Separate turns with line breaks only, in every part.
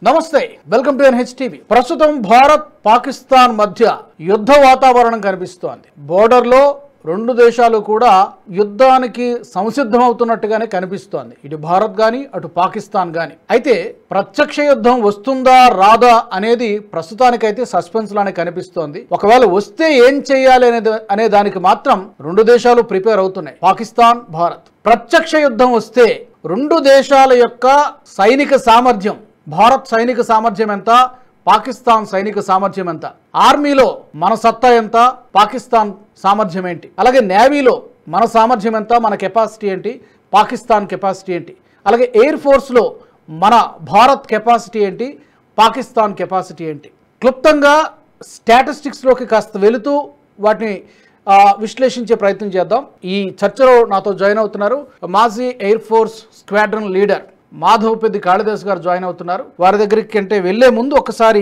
నమస్తే, welcome to NHTV. ప్రస్తుతం భారత్ పాకిస్తాన్ మధ్య యుద్ధ వాతావరణం కనిపిస్తోంది. బోర్డర్లో రెండు దేశాలు కూడా యుద్ధానికి సంసిద్ధమవుతున్నట్టుగానే కనిపిస్తోంది. ఇటు భారత్ కానీ అటు పాకిస్తాన్ కానీ. అయితే ప్రత్యక్ష యుద్ధం వస్తుందా రాదా అనేది ప్రస్తుతానికైతే సస్పెన్స్ లానే కనిపిస్తోంది. ఒకవేళ వస్తే ఏం చేయాలి అనే దానికి మాత్రం రెండు దేశాలు ప్రిపేర్ అవుతున్నాయి, పాకిస్తాన్ భారత్. ప్రత్యక్ష యుద్ధం వస్తే రెండు దేశాల యొక్క సైనిక సామర్థ్యం, భారత్ సైనిక సామర్థ్యం ఎంత, పాకిస్తాన్ సైనిక సామర్థ్యం ఎంత, ఆర్మీలో మన సత్తా ఎంత, పాకిస్తాన్ సామర్థ్యం ఏంటి, అలాగే నేవీలో మన సామర్థ్యం ఎంత, మన కెపాసిటీ ఏంటి, పాకిస్తాన్ కెపాసిటీ ఏంటి, అలాగే ఎయిర్ ఫోర్స్లో మన భారత్ కెపాసిటీ ఏంటి, పాకిస్తాన్ కెపాసిటీ ఏంటి, క్లుప్తంగా స్టాటిస్టిక్స్లోకి కాస్త వెళుతూ వాటిని విశ్లేషించే ప్రయత్నం చేద్దాం. ఈ చర్చలో నాతో జాయిన్ అవుతున్నారు మాజీ air force squadron leader Madhavapeddi Kalidas గారు జాయిన్ అవుతున్నారు. వారి దగ్గరికి అంటే వెళ్లే ముందు ఒకసారి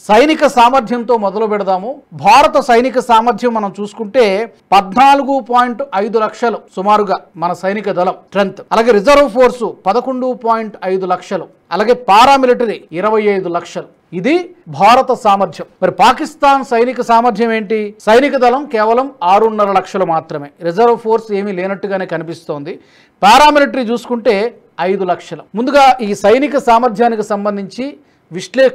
సైనిక సామర్థ్యంతో మొదలు పెడదాము. భారత సైనిక సామర్థ్యం మనం చూసుకుంటే 14.5 లక్షలు సుమారుగా మన సైనిక దళం స్ట్రెంత్. అలాగే రిజర్వ్ ఫోర్సు 11.5 లక్షలు, అలాగే పారామిలిటరీ 25 లక్షలు. ఇది భారత సామర్థ్యం. మరి పాకిస్తాన్ సైనిక సామర్థ్యం ఏంటి? సైనిక దళం కేవలం 6.5 లక్షలు మాత్రమే. రిజర్వ్ ఫోర్స్ ఏమీ లేనట్టుగానే కనిపిస్తోంది. పారామిలిటరీ చూసుకుంటే 5 లక్షలు. ముందుగా ఈ సైనిక సామర్థ్యానికి సంబంధించి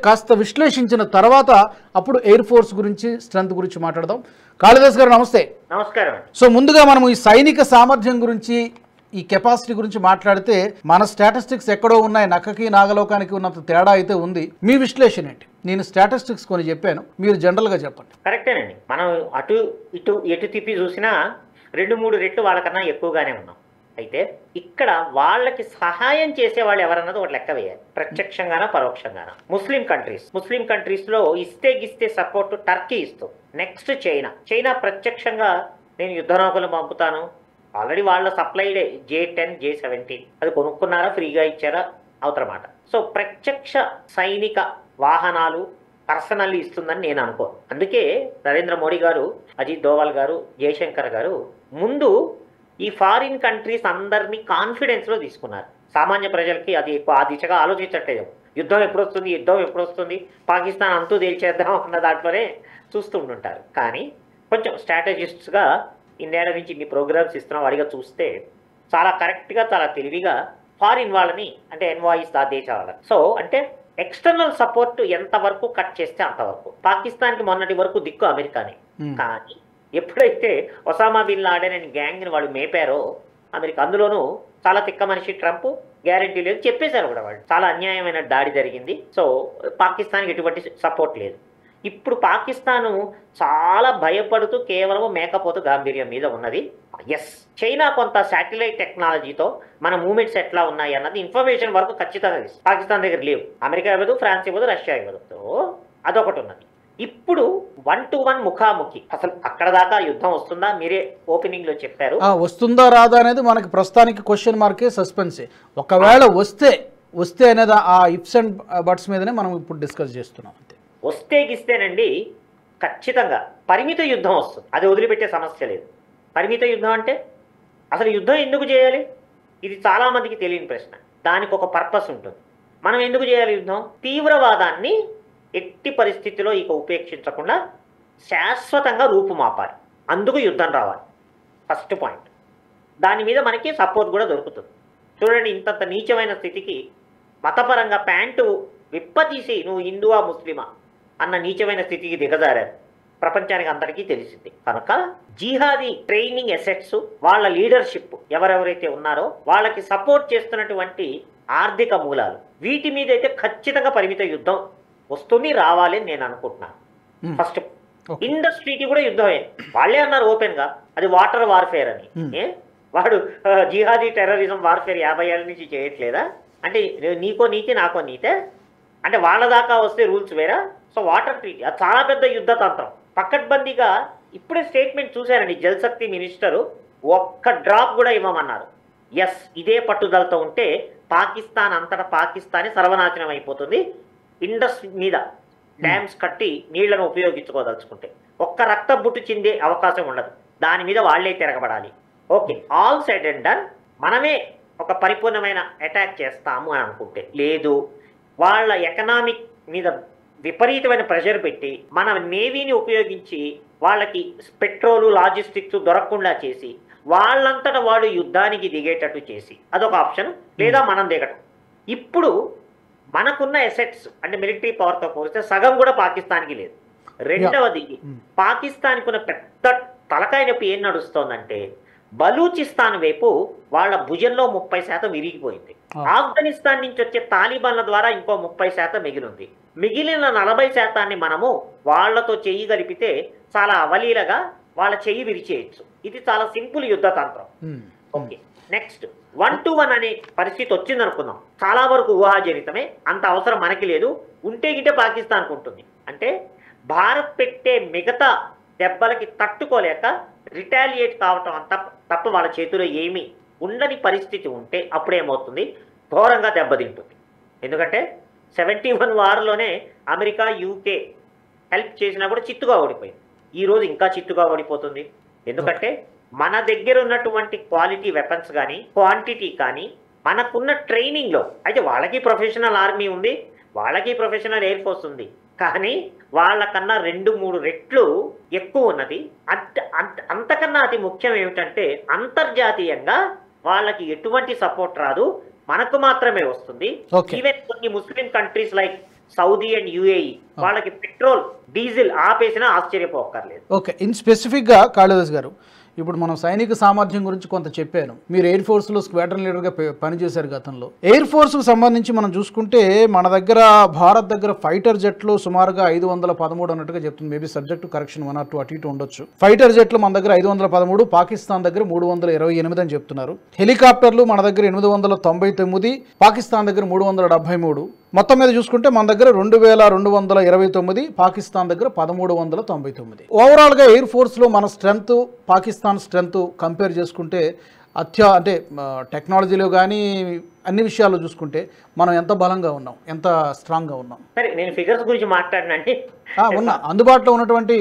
కాస్త విశ్లేషించిన తర్వాత అప్పుడు ఎయిర్ ఫోర్స్ గురించి, స్ట్రెంత్ గురించి మాట్లాడదాం. కాళిదాస్ గారు నమస్తే.
నమస్కారం.
సో ముందుగా మనం ఈ సైనిక సామర్థ్యం గురించి, ఈ కెపాసిటీ గురించి మాట్లాడితే మన స్టాటిస్టిక్స్ ఎక్కడో ఉన్నాయి, నక్కకి నాగలోకానికి ఉన్నంత తేడా అయితే ఉంది. మీ విశ్లేషణ ఏంటి? నేను స్టాటిస్టిక్స్ కొన్ని చెప్పాను, మీరు జనరల్గా చెప్పండి.
కరెక్టేనండి. మనం అటు ఇటు ఎటు తిప్పి చూసినా 2-3 రెట్లు వాళ్ళకన్నా ఎక్కువగానే ఉన్నాం. అయితే ఇక్కడ వాళ్ళకి సహాయం చేసే వాళ్ళు ఎవరన్నది ఒకటి లెక్క వేయాలి, ప్రత్యక్షంగానో పరోక్షంగానో. ముస్లిం కంట్రీస్లో ఇస్తే సపోర్ట్ టర్కీ ఇస్తుంది. నెక్స్ట్ చైనా ప్రత్యక్షంగా నేను యుద్ధ నౌకలు పంపుతాను, ఆల్రెడీ వాళ్ళ సప్లైడే J-10 J-17 అది కొనుక్కున్నారా, ఫ్రీగా ఇచ్చారా అవతరమాట. సో ప్రత్యక్ష సైనిక వాహనాలు పర్సనల్లీ ఇస్తుందని నేను అనుకోను. అందుకే నరేంద్ర మోడీ గారు, అజిత్ దోవల్ గారు, జయశంకర్ గారు ముందు ఈ ఫారిన్ కంట్రీస్ అందరినీ కాన్ఫిడెన్స్లో తీసుకున్నారు. సామాన్య ప్రజలకి అది ఎక్కువ ఆ దిశగా ఆలోచించట్లేదు. యుద్ధం ఎప్పుడు వస్తుంది, పాకిస్తాన్ అంతూ తేల్చేద్దాం అన్న దాంట్లోనే చూస్తుంటుంటారు. కానీ కొంచెం స్ట్రాటజిస్ట్స్గా ఇన్నేళ్ల నుంచి ఇన్ని ప్రోగ్రామ్స్ ఇస్తున్నాం వాడిగా చూస్తే చాలా కరెక్ట్గా, చాలా తెలివిగా ఫారిన్ వాళ్ళని, అంటే ఎన్వాయిస్ ఆ దేశ వాళ్ళని, సో అంటే ఎక్స్టర్నల్ సపోర్ట్ ఎంతవరకు కట్ చేస్తే అంతవరకు. పాకిస్తాన్కి మొన్నటి వరకు దిక్కు అమెరికానే. కానీ ఎప్పుడైతే ఒసామా బిన్ లాడెన్ అండ్ గ్యాంగ్ని వాళ్ళు మేపారో అమెరికా, అందులోనూ చాలా తిక్క మనిషి ట్రంప్, గ్యారెంటీ లేదు చెప్పేశారు కూడా వాళ్ళు. చాలా అన్యాయమైన దాడి జరిగింది. సో పాకిస్తాన్కి ఎటువంటి సపోర్ట్ లేదు. ఇప్పుడు పాకిస్తాను చాలా భయపడుతూ కేవలం మేకపోతు గాంభీర్యం మీద ఉన్నది. ఎస్, చైనా కొంత శాటిలైట్ టెక్నాలజీతో మన మూమెంట్స్ ఎట్లా ఉన్నాయి అన్నది ఇన్ఫర్మేషన్ వరకు ఖచ్చితంగా పాకిస్తాన్ దగ్గర లేవు. అమెరికా ఇవ్వదు, ఫ్రాన్స్ ఇవ్వదు, రష్యా ఇవ్వదు. సో అదొకటి ఉన్నది. ఇప్పుడు 1-to-1 ముఖాముఖి. అసలు అక్కడ దాకా యుద్ధం వస్తుందా? మీరే ఓపెనింగ్ లో చెప్పారు.
వస్తుందా రాదా అనేది మనకి ప్రస్తుతానికి క్వశ్చన్ మార్కే, సస్పెన్సే. ఒకవేళ వస్తే అనేది ఆ ఇఫ్స్ అండ్ బట్స్ మీదనే మనం ఇప్పుడు డిస్కస్ చేస్తున్నాం. అంతే.
వస్తేనండి ఖచ్చితంగా పరిమిత యుద్ధం వస్తుంది. అది వదిలిపెట్టే సమస్య లేదు. పరిమిత యుద్ధం అంటే అసలు యుద్ధం ఎందుకు చేయాలి? ఇది చాలా మందికి తెలియని ప్రశ్న. దానికి ఒక పర్పస్ ఉంటుంది. మనం ఎందుకు చేయాలి యుద్ధం? తీవ్రవాదాన్ని ఎట్టి పరిస్థితిలో ఇక ఉపేక్షించకుండా శాశ్వతంగా రూపుమాపాలి. అందుకు యుద్ధం రావాలి, ఫస్ట్ పాయింట్. దాని మీద మనకి సపోర్ట్ కూడా దొరుకుతుంది. చూడండి, ఇంతంత నీచమైన స్థితికి మతపరంగా ప్యాంటు విప్పతీసి నువ్వు హిందువా ముస్లిమా అన్న నీచమైన స్థితికి దిగజారారు. ప్రపంచానికి అందరికీ తెలిసింది. కనుక జిహాదీ ట్రైనింగ్ ఎసెట్స్, వాళ్ళ లీడర్షిప్ ఎవరెవరైతే ఉన్నారో వాళ్ళకి సపోర్ట్ చేస్తున్నటువంటి ఆర్థిక మూలాలు, వీటి మీద అయితే ఖచ్చితంగా పరిమిత యుద్ధం వస్తుంది, రావాలి అని నేను అనుకుంటున్నాను. ఫస్ట్ ఇండస్ట్రీకి కూడా యుద్ధమే. వాళ్ళే అన్నారు ఓపెన్ గా అది వాటర్ వార్ఫేర్ అని. వాడు జిహాదీ టెర్రరిజం వార్ఫేర్ 50 ఏళ్ళ నుంచి చేయట్లేదా? అంటే నీకో నీతి నాకో నీతే అంటే వాళ్ళ దాకా వస్తే రూల్స్ వేరా? సో వాటర్ ట్రీటీ అది చాలా పెద్ద యుద్ధ తంత్రం. పక్కడ్బందీగా ఇప్పుడే స్టేట్మెంట్ చూశారండి, జల్శక్తి మినిస్టరు ఒక్క డ్రాప్ కూడా ఇవ్వమన్నారు. ఎస్, ఇదే పట్టుదలతో ఉంటే పాకిస్తాన్ అంతటా పాకిస్తానే సర్వనాశనం అయిపోతుంది. ఇండస్ మీద డ్యామ్స్ కట్టి నీళ్లను ఉపయోగించుకోదలుచుకుంటే ఒక్క రక్త బుట్టు చిందే అవకాశం ఉండదు. దాని మీద వాళ్లే తిరగబడాలి. Okay, all said and done మనమే ఒక పరిపూర్ణమైన అటాక్ చేస్తాము అని అనుకుంటే లేదు, వాళ్ళ ఎకనామిక్ మీద విపరీతమైన ప్రెషర్ పెట్టి మన నేవీని ఉపయోగించి వాళ్ళకి పెట్రోలు లాజిస్టిక్స్ దొరకకుండా చేసి వాళ్ళంతట వాళ్ళు యుద్ధానికి దిగేటట్టు చేసి అదొక ఆప్షన్, లేదా మనం దిగటం. ఇప్పుడు మనకున్న ఎసెట్స్ అంటే మిలిటరీ పవర్తో పోలిస్తే సగం కూడా పాకిస్తాన్కి లేదు. రెండవది, పాకిస్తాన్కి ఉన్న పెద్ద తలకాయ నొప్పి ఏం నడుస్తోందంటే బలూచిస్తాన్ వైపు వాళ్ళ భుజంలో 30% విరిగిపోయింది. ఆఫ్ఘనిస్తాన్ నుంచి వచ్చే తాలిబాన్ల ద్వారా ఇంకో 30% మిగిలింది. మిగిలిన 40% మనము వాళ్లతో చెయ్యి కలిపితే చాలా అవలీలగా వాళ్ళ చెయ్యి విరిచేయచ్చు. ఇది చాలా సింపుల్ యుద్ధ తంత్రం. ఓకే, నెక్స్ట్ 1-1 అనే పరిస్థితి వచ్చింది అనుకుందాం. చాలా వరకు ఊహాజనితమే, అంత అవసరం మనకి లేదు. ఉంటే గిట్టే పాకిస్తాన్కు ఉంటుంది. అంటే భారత్ పెట్టే మిగతా దెబ్బలకి తట్టుకోలేక రిటాలియేట్ కావటం అంత తప్ప వాళ్ళ చేతిలో ఏమీ ఉండని పరిస్థితి ఉంటే అప్పుడేమవుతుంది, ఘోరంగా దెబ్బతింటుంది. ఎందుకంటే 71 వార్లోనే అమెరికా యూకే హెల్ప్ చేసినా కూడా చిత్తుగా ఓడిపోయింది. ఈరోజు ఇంకా చిత్తుగా ఓడిపోతుంది. ఎందుకంటే మన దగ్గర ఉన్నటువంటి క్వాలిటీ వెపన్స్ కానీ క్వాంటిటీ కానీ మనకున్న ట్రైనింగ్లో, అయితే వాళ్ళకి ప్రొఫెషనల్ ఆర్మీ ఉంది, వాళ్ళకి ప్రొఫెషనల్ ఎయిర్ ఫోర్స్ ఉంది, కానీ వాళ్ళకన్నా 2-3 రెట్లు ఎక్కువ ఉన్నది. అంతకన్నా అతి ముఖ్యం ఏమిటంటే అంతర్జాతీయంగా వాళ్ళకి ఎటువంటి సపోర్ట్ రాదు, మనకు మాత్రమే వస్తుంది. ఈవెన్ కొన్ని Muslim countries like Saudi and UAE వాళ్ళకి పెట్రోల్ డీజిల్ ఆపేసినా ఆశ్చర్యపోక్కర్లేదు.
ఓకే, ఇన్ స్పెసిఫిక్గా కాళిదాస్ గారు, ఇప్పుడు మనం సైనిక సామర్థ్యం గురించి కొంత చెప్పాను. మీరు ఎయిర్ ఫోర్స్లో స్క్వాడ్రన్ లీడర్గా పనిచేశారు గతంలో. ఎయిర్ ఫోర్స్కు సంబంధించి మనం చూసుకుంటే మన దగ్గర భారత్ దగ్గర ఫైటర్ జెట్లు సుమారుగా 513 అన్నట్టుగా చెప్తుంది. మేబీ సబ్జెక్టు కరెక్షన్ 1 or 2 అటు ఇటు ఉండొచ్చు. ఫైటర్ జెట్లు మన దగ్గర 513, పాకిస్తాన్ దగ్గర 328 అని చెప్తున్నారు. హెలికాప్టర్లు మన దగ్గర 899, పాకిస్తాన్ దగ్గర 373. మొత్తం మీద చూసుకుంటే మన దగ్గర 2229, పాకిస్తాన్ దగ్గర 1399. ఓవరాల్గా ఎయిర్ ఫోర్స్లో మన స్ట్రెంగ్త్ పాకిస్తాన్ స్ట్రెంగ్త్ కంపేర్ చేసుకుంటే అంటే టెక్నాలజీలో కానీ అన్ని విషయాల్లో చూసుకుంటే మనం ఎంత బలంగా ఉన్నాం, ఎంత స్ట్రాంగ్గా ఉన్నాం?
సరే, నేను ఫిగర్స్ గురించి మాట్లాడినండి.
ఉన్నా అందుబాటులో ఉన్నటువంటి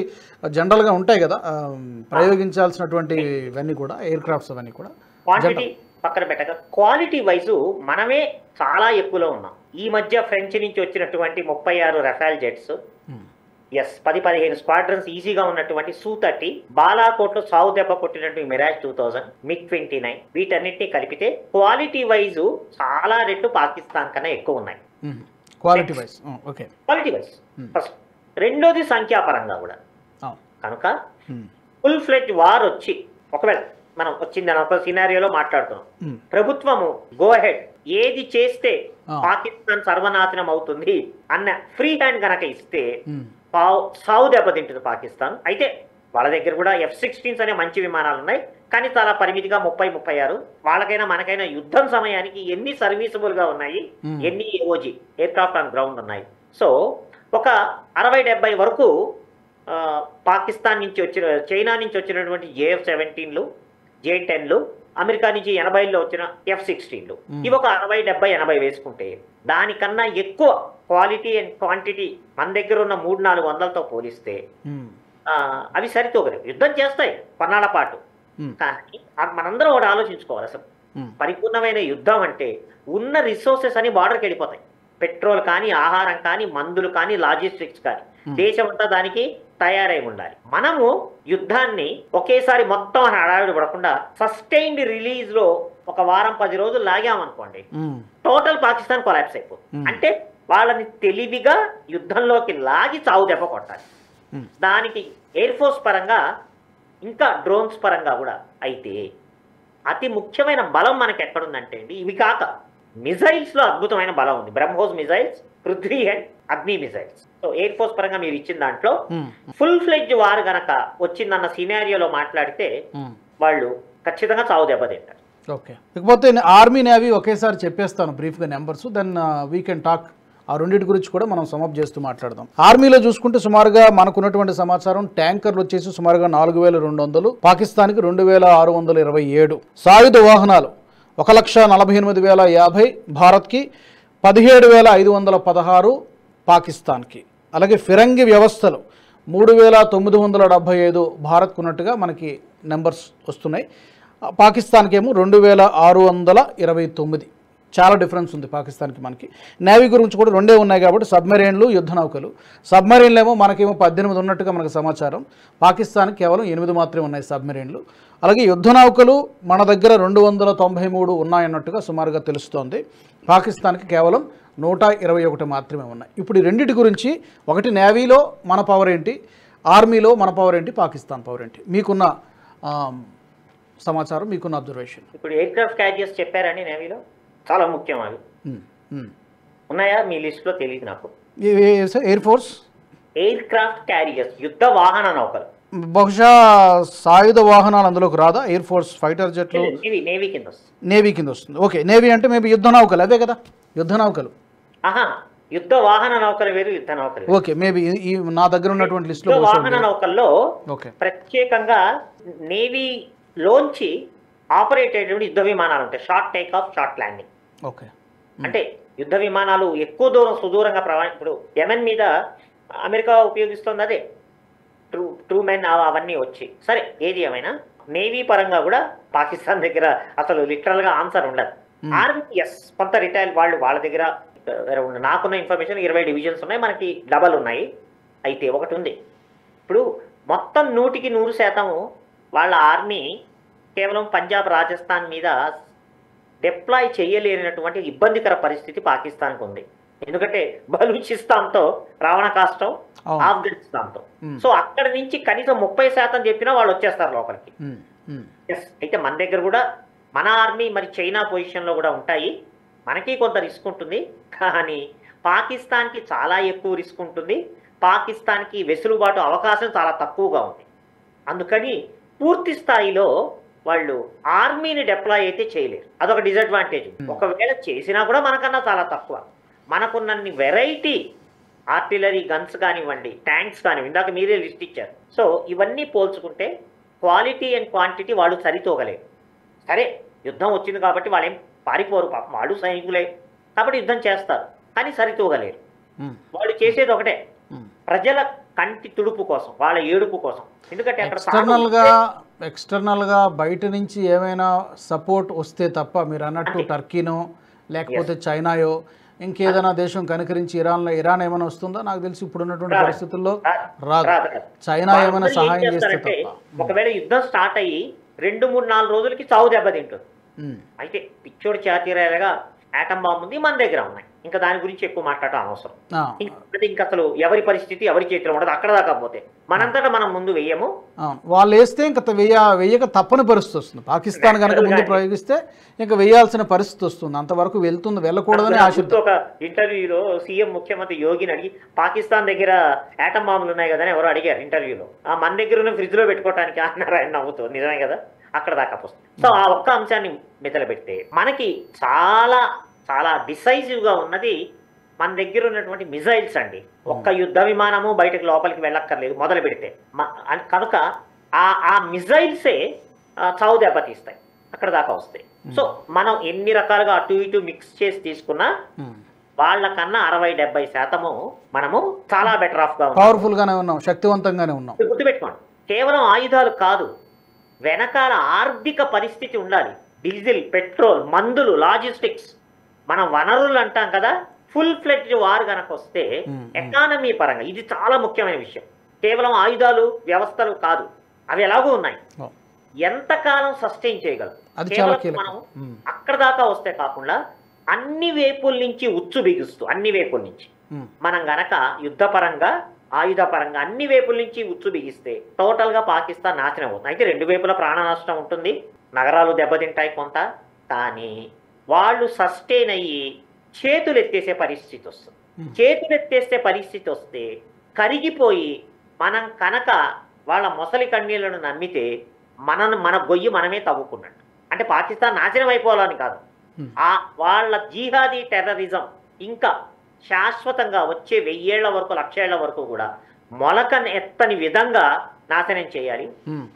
జనరల్గా ఉంటాయి కదా ప్రయోగించాల్సినటువంటి ఇవన్నీ కూడా, ఎయిర్ క్రాఫ్ట్స్ అవన్నీ కూడా
క్వాంటిటీ పక్కన పెట్టక క్వాలిటీ వైజు మనమే చాలా ఎక్కువలో ఉన్నాం. ఈ మధ్య ఫ్రెంచ్ నుంచి వచ్చినటువంటి 36 రఫాల్ జెట్స్, 10-15 స్క్వాడ్రన్స్ ఈజీగా ఉన్నటువంటి Su-30, బాలాకోట్లో సావు దెబ్బ కొట్టినటువంటి మిరాజ్ 2000, MiG-29, వీటన్నిటినీ కలిపితే క్వాలిటీ వైజ్ చాలా రెట్లు పాకిస్తాన్ కన్నా ఎక్కువ ఉన్నాయి.
Quality wise
first. రెండోది సంఖ్యాపరంగా కూడా. కనుక ఫుల్ ఫ్లెడ్జ్ వార్ వచ్చి ఒకవేళ మనం వచ్చిందని ఒక సినారియోలో మాట్లాడుతున్నాం, ప్రభుత్వము గో హెడ్ ఏది చేస్తే పాకిస్తాన్ సర్వనాశనం అవుతుంది అన్న ఫ్రీ హ్యాండ్ కనుక ఇస్తే సావు దెబ్బతింటుంది పాకిస్తాన్. అయితే వాళ్ళ దగ్గర కూడా F-16s అనే మంచి విమానాలు ఉన్నాయి, కానీ చాలా పరిమితిగా 30-36. వాళ్ళకైనా మనకైనా యుద్ధం సమయానికి ఎన్ని సర్వీసబుల్గా ఉన్నాయి, ఎన్ని AOG ఎయిర్క్రాఫ్ట్ ఆన్ గ్రౌండ్ ఉన్నాయి. సో ఒక 60-70 వరకు పాకిస్తాన్ నుంచి వచ్చిన, చైనా నుంచి వచ్చినటువంటి JF-17లు, J-10లు, అమెరికా నుంచి 80లో వచ్చిన F-16లు, ఇవి ఒక 60-70-80 వేసుకుంటే దానికన్నా ఎక్కువ క్వాలిటీ అండ్ క్వాంటిటీ మన దగ్గర ఉన్న 300-400తో పోలిస్తే అవి సరితూగలేవు. యుద్ధం చేస్తాయి కొన్నాళ్ళ పాటు, కానీ మనందరం ఒకటి ఆలోచించుకోవాలి. అసలు పరిపూర్ణమైన యుద్ధం అంటే ఉన్న రిసోర్సెస్ అని బార్డర్కి వెళ్ళిపోతాయి. పెట్రోల్ కానీ, ఆహారం కానీ, మందులు కానీ, లాజిస్టిక్స్ కానీ, దేశం అంతా దానికి తయారై ఉండాలి. మనము యుద్ధాన్ని ఒకేసారి మొత్తం హడావిడి పడకుండా సస్టైన్డ్ రిలీజ్ లో ఒక వారం 10 రోజులు లాగామనుకోండి, టోటల్ పాకిస్తాన్ కొలాప్స్ అయిపోతుంది. అంటే వాళ్ళని తెలివిగా యుద్ధంలోకి లాగి చావు దెబ్బ కొట్టాలి. దానికి ఎయిర్ ఫోర్స్ పరంగా ఇంకా డ్రోన్స్ పరంగా కూడా. అయితే అతి ముఖ్యమైన బలం మనకి ఎక్కడుందంటే అండి, ఇవి కాక మిజైల్స్ లో అద్భుతమైన బలం ఉంది. బ్రహ్మోస్ మిజైల్స్, పృథ్వీ అండ్ అగ్ని మిజైల్స్. సో ఎయిర్ ఫోర్స్ పరంగా మీరు ఇచ్చిన దాంట్లో ఫుల్ ఫ్లెడ్జ్ వార్ గనక వచ్చిందన్న సినారియోలో మాట్లాడితే వాళ్ళు ఖచ్చితంగా చావు దెబ్బతింటారు.
ఓకే, ఇకపోతే ఆర్మీ నేవీ ఒకేసారి చెప్పేస్తాను బ్రీఫ్గా numbers, then we can talk. ఆ రెండింటి గురించి కూడా మనం సమప్ చేస్తూ మాట్లాడదాం. ఆర్మీలో చూసుకుంటే సుమారుగా మనకున్నటువంటి సమాచారం, ట్యాంకర్లు వచ్చేసి సుమారుగా 4200, పాకిస్తాన్కి 2627. సాయుధ వాహనాలు 1,48,050, భారత్కి 17,516, పాకిస్తాన్కి. అలాగే ఫిరంగి వ్యవస్థలు 3,975 భారత్కు ఉన్నట్టుగా మనకి నెంబర్స్ వస్తున్నాయి. పాకిస్తాన్కి ఏమో 2,629. చాలా డిఫరెన్స్ ఉంది పాకిస్తాన్కి మనకి. నేవీ గురించి కూడా రెండే ఉన్నాయి కాబట్టి సబ్మెరైన్లు, యుద్ధ నౌకలు. సబ్మెరైన్లు ఏమో మనకేమో 18 ఉన్నట్టుగా మనకు సమాచారం, పాకిస్తాన్కి కేవలం 8 మాత్రమే ఉన్నాయి సబ్మెరైన్లు. అలాగే యుద్ధ నౌకలు మన దగ్గర 293 ఉన్నాయన్నట్టుగా సుమారుగా తెలుస్తోంది. పాకిస్తాన్కి కేవలం 121 మాత్రమే ఉన్నాయి. ఇప్పుడు ఈ రెండింటి గురించి, ఒకటి నేవీలో మన పవర్ ఏంటి, ఆర్మీలో మన పవర్ ఏంటి, పాకిస్తాన్ పవర్ ఏంటి, మీకున్న సమాచారం, మీకున్న అబ్జర్వేషన్.
ఇప్పుడు ఎయిర్ క్రాఫ్ట్ క్యారియర్స్ చెప్పారండి నేవీలో, చాలా ముఖ్యం అవి. ఉన్నాయా మీ లిస్టులో? తెలియదు నాకు.
Air force
air craft carriers, యుద్ధ వాహన నౌకలు.
బహుశా సాయుధ వాహనాలు అందులోకి రాదా? ఎయిర్ ఫోర్స్ ఫైటర్ జెట్లు
నేవీ కింద వస్తుంది.
నేవీ కింద వస్తుంది. ఓకే, నేవీ అంటే మేబీ యుద్ధ నౌకలు, అదే కదా యుద్ధ నౌకలు.
యుద్ధ వాహన నౌకలు వేరు, యుద్ధ నౌకలు.
ఓకే, మేబీ ఈ నా దగ్గర ఉన్నటువంటి లిస్టులో
వాహన నౌకల్లో ప్రత్యేకంగా నేవీ లోంచి ఆపరేట్ అయ్యేటువంటి యుద్ధ విమానాలు ఉంటాయి. Short take off, short landing.
Okay,
అంటే యుద్ధ విమానాలు ఎక్కువ దూరం సుదూరంగా ఇప్పుడు యెమెన్ మీద అమెరికా ఉపయోగిస్తుంది, అదే ట్రూమెన్ అవన్నీ వచ్చి. సరే, ఏది ఏమైనా నేవీ పరంగా కూడా పాకిస్తాన్ దగ్గర అసలు లిటరల్గా ఆన్సర్ ఉండదు. ఆర్మీ కొంత రిటైల్ వాళ్ళ దగ్గర నాకున్న ఇన్ఫర్మేషన్ 20 డివిజన్స్ ఉన్నాయి, మనకి డబల్ ఉన్నాయి. అయితే ఒకటి ఉంది, ఇప్పుడు మొత్తం 100% వాళ్ళ ఆర్మీ కేవలం పంజాబ్, రాజస్థాన్ మీద డిప్లాయ్ చేయలేనటువంటి ఇబ్బందికర పరిస్థితి పాకిస్తాన్కి ఉంది. ఎందుకంటే బలూచిస్తాన్తో రావణ కాష్టం, ఆఫ్ఘనిస్తాన్తో. సో అక్కడ నుంచి కనీసం 30% చెప్పినా వాళ్ళు వచ్చేస్తారు లోపలికి. అయితే మన దగ్గర కూడా మన ఆర్మీ మరి చైనా పొజిషన్లో కూడా ఉంటాయి. మనకి కొంత రిస్క్ ఉంటుంది, కానీ పాకిస్తాన్కి చాలా ఎక్కువ రిస్క్ ఉంటుంది. పాకిస్తాన్కి వెసులుబాటు అవకాశం చాలా తక్కువగా ఉంది. అందుకని పూర్తి స్థాయిలో వాళ్ళు ఆర్మీని డిప్లాయ్ అయితే చేయలేరు. అదొక డిసడ్వాంటేజ్. ఒకవేళ చేసినా కూడా మనకన్నా చాలా తక్కువ. మనకున్నన్ని వెరైటీ ఆర్టిలరీ గన్స్ కానివ్వండి, ట్యాంక్స్ కానివ్వండి, ఇందాక మీరే లిస్ట్ ఇచ్చారు. సో ఇవన్నీ పోల్చుకుంటే క్వాలిటీ అండ్ క్వాంటిటీ వాళ్ళు సరితూగలేరు. సరే, యుద్ధం వచ్చింది కాబట్టి వాళ్ళేం పారిపోరు, పాపం వాళ్ళు సైనికులే కాబట్టి యుద్ధం చేస్తారు, కానీ సరితూగలేరు. వాళ్ళు చేసేది ఒకటే, ప్రజల కంటి తుడుపు కోసం, వాళ్ళ ఏడుపు కోసం. ఎందుకంటే అక్కడ
ఎక్స్టర్నల్గా బయట నుంచి ఏమైనా సపోర్ట్ వస్తే తప్ప, మీరు అన్నట్టు టర్కీనో లేకపోతే చైనాయో ఇంకేదైనా దేశం కనుకరించి ఇరాన్ ఏమైనా వస్తుందా? నాకు తెలిసి ఇప్పుడు ఉన్నటువంటి పరిస్థితుల్లో రాదు. చైనా ఏమైనా సహాయం చేస్తే తప్ప.
ఒకవేళ యుద్ధం స్టార్ట్ అయ్యి 2-3-4 రోజులకి చావు దెబ్బతింటుంది. అయితే పిచ్చోడు చాతీరాలుగా ఆటం బాంబు ఉంది, మన దగ్గర ఉన్నాయి. ఇంకా దాని గురించి ఎక్కువ మాట్లాడటం అనవసరం. ఇంకా అసలు ఎవరి పరిస్థితి ఎవరి చేతిలో ఉండదు. అక్కడ దాకా పోతే మనంతటా మనం ముందు వెయ్యము,
వాళ్ళు వేస్తే ఇంకా వెయ్యక తప్పని పరిస్థితి వస్తుంది. పాకిస్తాన్ కనుక ముందు ప్రయోగిస్తే ఇంకా వేయాల్సిన పరిస్థితి వస్తుంది. అంతవరకు వెళ్ళకూడదని ఆశ.
ఒక ఇంటర్వ్యూలో సీఎం ముఖ్యమంత్రి యోగిని అడిగి, పాకిస్తాన్ దగ్గర ఆటం బాంబులు ఉన్నాయి కదా అని ఎవరో అడిగారు ఇంటర్వ్యూలో. మన దగ్గర ఉన్న ఫ్రిడ్జ్ లో పెట్టుకోవడానికి అన్నారు ఆయన నవ్వుతూ. నిజమే కదా, అక్కడ దాకా వస్తుంది. సో ఆ ఒక్క అంశాన్ని మెదలు పెడితే మనకి చాలా చాలా డిసైజివ్గా ఉన్నది మన దగ్గర ఉన్నటువంటి మిజైల్స్ అండి. ఒక్క యుద్ధ విమానము బయటకు లోపలికి వెళ్ళక్కర్లేదు మొదలు పెడితే. కనుక ఆ మిజైల్సే చావు దెబ్బతీస్తాయి, అక్కడ దాకా వస్తాయి. సో మనం ఎన్ని రకాలుగా అటు ఇటు మిక్స్ చేసి తీసుకున్నా వాళ్ళకన్నా 60-70% మనము చాలా బెటర్ ఆఫ్ గా ఉన్నాం,
పవర్ఫుల్ గానే ఉన్నాం, శక్తివంతంగానే ఉన్నాం.
గుర్తుపెట్టుకోండి, కేవలం ఆయుధాలు కాదు, వెనకాల ఆర్థిక పరిస్థితి ఉండాలి. డీజిల్, పెట్రోల్, మందులు, లాజిస్టిక్స్, మన వనరులు అంటాం కదా. ఫుల్ ఫ్లెడ్జ్ వార్ కనుక వస్తే ఎకానమీ పరంగా ఇది చాలా ముఖ్యమైన విషయం. కేవలం ఆయుధాలు, వ్యవస్థలు కాదు, అవి ఎలాగో ఉన్నాయి, ఎంతకాలం సస్టైన్ చేయగలరు. మనం అక్కడ దాకా వస్తే కాకుండా అన్ని వైపుల నుంచి ఉచ్చు బిగుస్తూ, అన్ని వైపుల నుంచి మనం గనక యుద్ధ పరంగా, ఆయుధ పరంగా అన్ని వైపుల నుంచి ఉచ్చు బిగిస్తే టోటల్ గా పాకిస్తాన్ నాశనం అవుతుంది. అయితే 2 వైపుల ప్రాణ నష్టం ఉంటుంది, నగరాలు దెబ్బతింటాయి కొంత, కానీ వాళ్ళు సస్టైన్ అయ్యి చేతులు ఎత్తేసే పరిస్థితి వస్తుంది. చేతులు ఎత్తేసే పరిస్థితి వస్తే కరిగిపోయి మనం కనుక వాళ్ళ మొసలి కన్నీళ్లను నమ్మితే మన గొయ్యి మనమే తవ్వుకున్నట్టు. అంటే పాకిస్తాన్ నాశనం అయిపోవాలని కాదు, వాళ్ళ జిహాదీ టెర్రరిజం ఇంకా శాశ్వతంగా వచ్చే 1000 ఏళ్ల వరకు, 1,00,000 ఏళ్ల వరకు కూడా మొలకను ఎత్తని విధంగా నాశనం చేయాలి.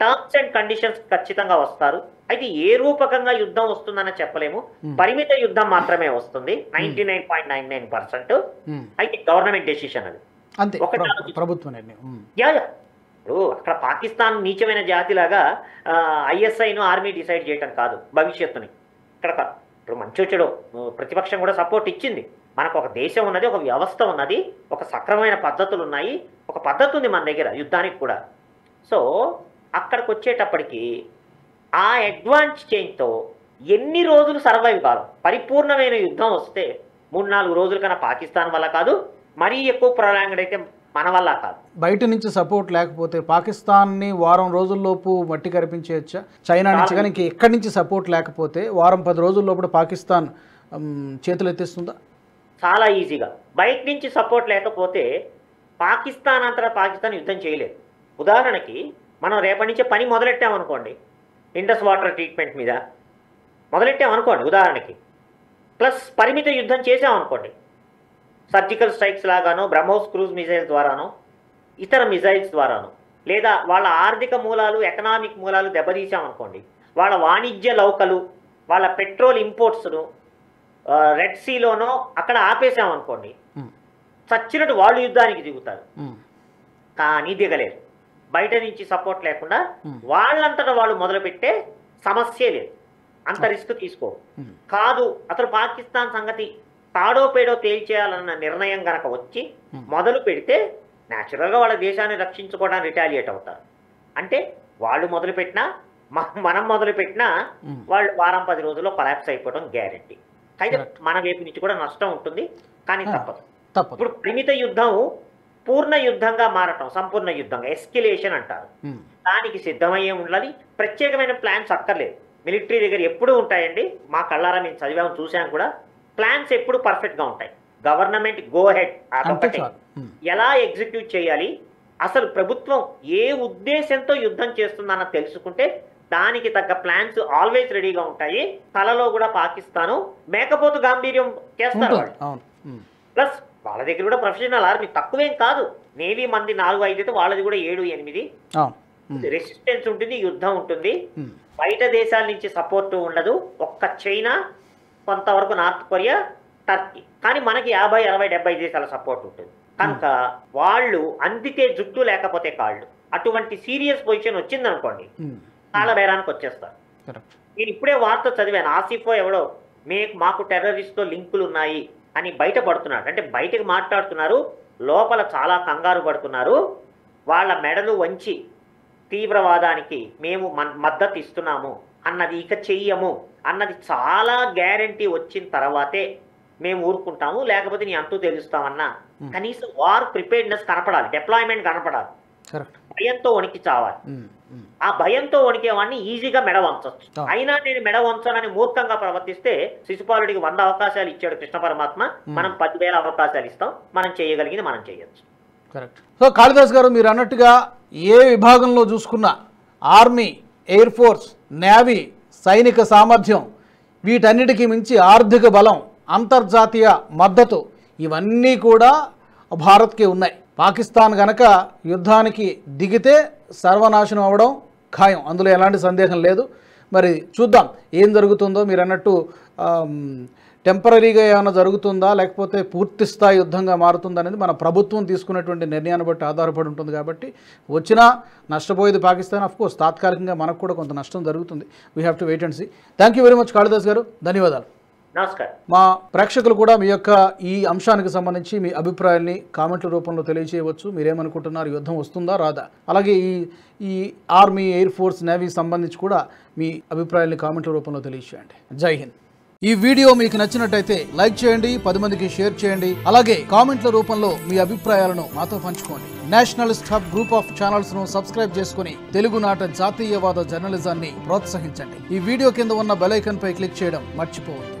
టర్మ్స్ అండ్ కండిషన్స్ ఖచ్చితంగా వస్తారు. అయితే ఏ రూపకంగా యుద్ధం వస్తుందని చెప్పలేము, పరిమిత యుద్ధం మాత్రమే వస్తుంది 99.99%. అయితే గవర్నమెంట్ డెసిషన్ అది,
ప్రభుత్వ నిర్ణయం.
ఇప్పుడు అక్కడ పాకిస్తాన్ నీచమైన జాతిలాగా ISIను ఆర్మీ డిసైడ్ చేయటం కాదు భవిష్యత్తుని. ఇక్కడ ఇప్పుడు మంచి చెడు ప్రతిపక్షం కూడా సపోర్ట్ ఇచ్చింది. మనకు ఒక దేశం ఉన్నది, ఒక వ్యవస్థ ఉన్నది, ఒక సక్రమమైన పద్ధతులు ఉన్నాయి, ఒక పద్ధతి ఉంది మన దగ్గర యుద్ధానికి కూడా. సో అక్కడికి వచ్చేటప్పటికి ఆ అడ్వాన్స్ చేంజ్తో ఎన్ని రోజులు సర్వైవ్ కాదు. పరిపూర్ణమైన యుద్ధం వస్తే 3-4 రోజుల కన్నా పాకిస్తాన్ వల్ల కాదు, మరీ ఎక్కువ ప్రొలాంగ్డ్ అయితే మన వల్ల కాదు.
బయట నుంచి సపోర్ట్ లేకపోతే పాకిస్తాన్ని వారం రోజుల్లోపు మట్టి కరిపించేయచ్చా? చైనా నుంచి కానీ ఎక్కడి నుంచి సపోర్ట్ లేకపోతే వారం 10 రోజుల్లోపు పాకిస్తాన్ చేతులు ఎత్తేస్తుందా?
చాలా ఈజీగా. బయట నుంచి సపోర్ట్ లేకపోతే పాకిస్తాన్ అంతటా పాకిస్తాన్ యుద్ధం చేయలేదు. ఉదాహరణకి మనం రేపటి నుంచే పని మొదలెట్టామనుకోండి, ఇండస్ వాటర్ ట్రీట్మెంట్ మీద మొదలెట్టామనుకోండి ఉదాహరణకి, ప్లస్ పరిమిత యుద్ధం చేసామనుకోండి, సర్జికల్ స్ట్రైక్స్ లాగానో, బ్రహ్మోస్ క్రూజ్ మిజైల్స్ ద్వారానో, ఇతర మిజైల్స్ ద్వారానో, లేదా వాళ్ళ ఆర్థిక మూలాలు, ఎకనామిక్ మూలాలు దెబ్బతీసామనుకోండి, వాళ్ళ వాణిజ్య లౌకలు, వాళ్ళ పెట్రోల్ ఇంపోర్ట్స్ను రెడ్ సీలోనో అక్కడ ఆపేసామనుకోండి, చచ్చినట్టు వాళ్ళు యుద్ధానికి దిగుతారు. కానీ దిగలేరు. బయట నుంచి సపోర్ట్ లేకుండా వాళ్ళంతటా వాళ్ళు మొదలుపెట్టే సమస్యే లేదు. అంత రిస్క్ తీసుకో కాదు. అసలు పాకిస్తాన్ సంగతి తాడో పేడో తేల్చేయాలన్న నిర్ణయం గనక వచ్చి మొదలు పెడితే న్యాచురల్గా వాళ్ళ దేశాన్ని రక్షించుకోవడానికి రిటాలియేట్ అవుతారు. అంటే వాళ్ళు మొదలుపెట్టినా మనం మొదలుపెట్టినా వాళ్ళు వారం 10 రోజుల్లో కొలాప్స్ అయిపోవడం గ్యారెంటీ. అయితే మన వైపు నుంచి కూడా నష్టం ఉంటుంది, కానీ తప్పదు. ఇప్పుడు పరిమిత యుద్ధం పూర్ణ యుద్ధంగా మారటం, సంపూర్ణ యుద్ధంగా ఎస్కిలేషన్ అంటారు. దానికి సిద్ధమయ్యే ఉండాలి. ప్రత్యేకమైన ప్లాన్స్ అక్కర్లేదు. మిలిటరీ దగ్గర ఎప్పుడూ ఉంటాయండి. మా కళ్ళారా మేము చదివాము, చూసాం కూడా. ప్లాన్స్ ఎప్పుడు పర్ఫెక్ట్గా ఉంటాయి. గవర్నమెంట్ గో హెడ్ అదొకటే. ఎలా ఎగ్జిక్యూట్ చేయాలి, అసలు ప్రభుత్వం ఏ ఉద్దేశంతో యుద్ధం చేస్తుందన్న తెలుసుకుంటే దానికి తగ్గ ప్లాన్స్ ఆల్వేస్ రెడీగా ఉంటాయి. తలలో కూడా పాకిస్తాను మేకపోతు గాంభీర్యం చేస్తారు వాళ్ళు. ప్లస్ వాళ్ళ దగ్గర కూడా ప్రొఫెషనల్ ఆర్మీ తక్కువేం కాదు. నేవీ మంది 4-5 అయితే వాళ్ళది కూడా 7-8. రెసిస్టెన్స్ ఉంటుంది, యుద్ధం ఉంటుంది. బయట దేశాల నుంచి సపోర్టు ఉండదు. ఒక్క చైనా, కొంతవరకు నార్త్ కొరియా, టర్కీ. కానీ మనకి 50, 60, 70 దేశాల సపోర్ట్ ఉంటుంది. కనుక వాళ్ళు అందితే జుట్టు లేకపోతే కాళ్ళు, అటువంటి సీరియస్ పొజిషన్ వచ్చిందనుకోండి, కాళ్ళ బేరానికి వచ్చేస్తారు. నేను ఇప్పుడే వార్త చదివాను. ఆసిఫో ఎవడో మాకు టెర్రరిస్ట్తో లింకులు ఉన్నాయి అని బయటపడుతున్నాడు. అంటే బయటకు మాట్లాడుతున్నారు, లోపల చాలా కంగారు పడుతున్నారు. వాళ్ళ మెడలు వంచి తీవ్రవాదానికి మేము మద్దతు ఇస్తున్నాము అన్నది, ఇక చెయ్యము అన్నది చాలా గ్యారంటీ వచ్చిన తర్వాతే మేము ఊరుకుంటాము, లేకపోతే నీ అంటూ తెలుస్తామన్నా కనీసం వార్ ప్రిపేర్డ్నెస్ కనపడాలి, డిప్లాయ్మెంట్ కనపడాలి. భయంతో వణికి చావాలి. ఆ భయంతో వణికేవాడిని ఈజీగా మెడ వంచవచ్చు. అయినా నేను మెడ వంచానని మూర్ఖంగా ప్రవర్తిస్తే శిశుపాలుడికి 100 అవకాశాలు ఇచ్చాడు కృష్ణ పరమాత్మ, మనం 10,000 అవకాశాలు ఇస్తాం. మనం చేయగలిగింది మనం చేయొచ్చు.
కరెక్ట్. సో కాళిదాస్ గారు, మీరు అన్నట్టుగా ఏ విభాగంలో చూసుకున్నా ఆర్మీ, ఎయిర్ ఫోర్స్, నేవీ, సైనిక సామర్థ్యం, వీటన్నిటికీ మించి ఆర్థిక బలం, అంతర్జాతీయ మద్దతు, ఇవన్నీ కూడా భారత్కి ఉన్నాయి. పాకిస్తాన్ గనక యుద్ధానికి దిగితే సర్వనాశనం అవ్వడం ఖాయం, అందులో ఎలాంటి సందేహం లేదు. మరి చూద్దాం ఏం జరుగుతుందో. మీరు అన్నట్టు టెంపరీగా ఏమైనా జరుగుతుందా, లేకపోతే పూర్తి స్థాయి యుద్ధంగా మారుతుందా అనేది మన ప్రభుత్వం తీసుకున్నటువంటి నిర్ణయాన్ని బట్టి ఆధారపడి ఉంటుంది. కాబట్టి వచ్చినా నష్టపోయేది పాకిస్తాన్. ఆఫ్ కోర్స్ తాత్కాలికంగా మనకు కూడా కొంత నష్టం జరుగుతుంది. We have to wait and see. Thank you very much Kalidas garu, ధన్యవాదాలు.
నమస్కారం.
మా ప్రేక్షకులు కూడా మీ యొక్క ఈ అంశానికి సంబంధించి మీ అభిప్రాయాల్ని కామెంట్ల రూపంలో తెలియజేయవచ్చు. మీరేమనుకుంటున్నారు, యుద్ధం వస్తుందా రాదా? అలాగే ఈ ఆర్మీ, ఎయిర్ ఫోర్స్, నేవీ సంబంధించి కూడా మీ అభిప్రాయాల్ని కామెంట్ల రూపంలో తెలియజేయండి. జై హింద్. ఈ వీడియో మీకు నచ్చినట్టయితే లైక్ చేయండి, 10 మందికి షేర్ చేయండి. అలాగే కామెంట్ల రూపంలో మీ అభిప్రాయాలను మాతో పంచుకోండి. Nationalist hub group of channels ను సబ్స్క్రైబ్ చేసుకుని తెలుగునాట జాతీయవాద జర్నలిజాన్ని ప్రోత్సహించండి. ఈ వీడియో కింద ఉన్న బెల్ ఐకాన్ పై క్లిక్ చేయడం మర్చిపోవద్దు.